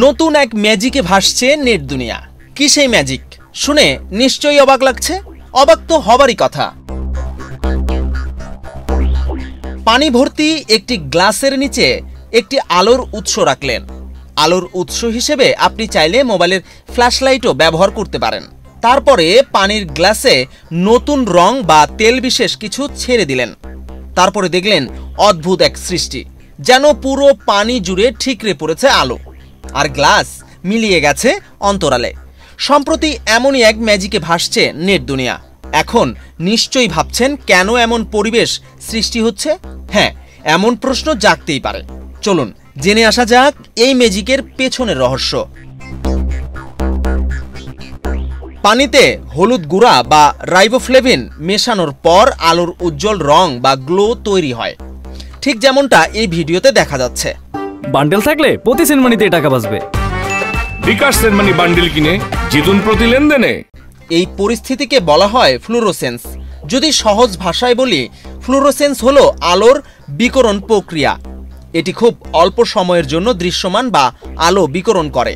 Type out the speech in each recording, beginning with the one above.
নতুন এক ম্যাজিকে ভাসছে নেট দুনিয়া। কি সেই ম্যাজিক? শুনে নিশ্চয়ই অবাক লাগছে। অবাক তো হবারই কথা। পানি ভর্তি একটি গ্লাসের নিচে একটি আলোর উৎস রাখলেন। আলোর উৎস হিসেবে আপনি চাইলে মোবাইলের ফ্ল্যাশলাইটও ব্যবহার করতে পারেন। তারপরে পানির গ্লাসে নতুন রং বা তেল বিশেষ কিছু ছেড়ে দিলেন। তারপরে দেখলেন অদ্ভুত এক সৃষ্টি, যেন পুরো পানি জুড়ে ঠিকরে পড়েছে আলো, আর গ্লাস মিলিয়ে গেছে অন্তরালে। সম্প্রতি এমনই এক ম্যাজিকে ভাসছে নেট দুনিয়া। এখন নিশ্চয়ই ভাবছেন কেন এমন পরিবেশ সৃষ্টি হচ্ছে। হ্যাঁ, এমন প্রশ্ন জাগতেই পারে। চলুন জেনে আসা যাক এই ম্যাজিকের পেছনের রহস্য। পানিতে হলুদ গুঁড়া বা রাইবোফ্লেভিন মেশানোর পর আলোর উজ্জ্বল রং বা গ্লো তৈরি হয়, ঠিক যেমনটা এই ভিডিওতে দেখা যাচ্ছে। বান্ডেল থাকলে প্রতি সেনমানিতে টাকা বাঁচবে। বিকাশ সেনমানি বান্ডেল কিনে জিতুন প্রতি লেনদেনে। এই পরিস্থিতিকে বলা হয় ফ্লুরোসেন্স। যদি সহজ ভাষায় বলি, ফ্লুরোসেন্স হলো আলোর বিকিরণ প্রক্রিয়া। এটি খুব অল্প সময়ের জন্য দৃশ্যমান বা আলো বিকিরণ করে।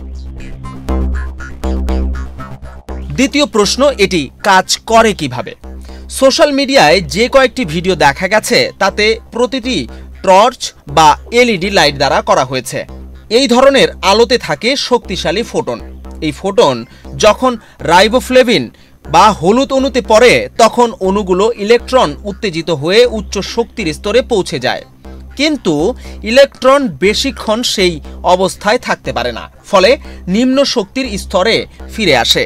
দ্বিতীয় প্রশ্ন, এটি কাজ করে কিভাবে? সোশ্যাল মিডিয়ায় যে কয়েকটি ভিডিও দেখা গেছে তাতে প্রতিটি টর্চ বা এলইডি লাইট দ্বারা করা হয়েছে। এই ধরনের আলোতে থাকে শক্তিশালী ফোটন। এই ফোটন যখন রাইবোফ্লেভিন বা হলুদ অণুতে পড়ে, তখন অণুগুলো ইলেকট্রন উত্তেজিত হয়ে উচ্চ শক্তির স্তরে পৌঁছে যায়। কিন্তু ইলেকট্রন বেশিক্ষণ সেই অবস্থায় থাকতে পারে না, ফলে নিম্ন শক্তির স্তরে ফিরে আসে।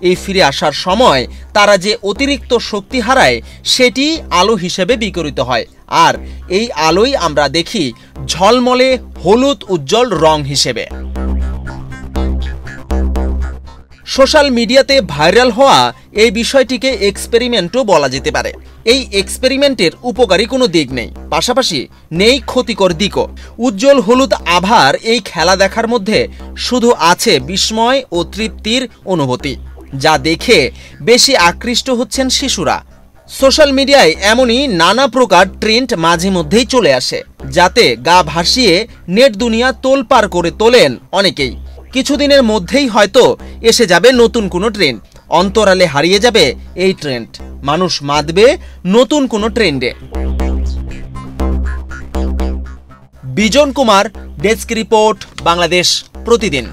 এই ফিরে আসার সময় তারা যে অতিরিক্ত শক্তি হারায়, সেটি আলো হিসেবে বিকিরিত হয়, আর এই আলোই আমরা দেখি ঝলমলে হলুদ উজ্জ্বল রং হিসেবে। সোশ্যাল মিডিয়াতে ভাইরাল হওয়া এই বিষয়টিকে এক্সপেরিমেন্টও বলা যেতে পারে। এই এক্সপেরিমেন্টের উপকারী কোনো দিক নেই, পাশাপাশি নেই ক্ষতিকর দিকও। উজ্জ্বল হলুদ আভার এই খেলা দেখার মধ্যে শুধু আছে বিস্ময় ও তৃপ্তির অনুভূতি, যা দেখে বেশি আকৃষ্ট হচ্ছেন শিশুরা। সোশ্যাল মিডিয়ায় এমনই নানা প্রকার ট্রেন্ড মাঝে মধ্যেই চলে আসে, যাতে গা ভাসিয়ে নেট দুনিয়া তোলপাড় করে তোলেন অনেকেই। কিছুদিনের মধ্যেই হয়তো এসে যাবে নতুন কোনো ট্রেন্ড, অন্তরালে হারিয়ে যাবে এই ট্রেন্ড, মানুষ মাতবে নতুন কোনো ট্রেন্ডে। বিজন কুমার, ডেস্ক রিপোর্ট, বাংলাদেশ প্রতিদিন।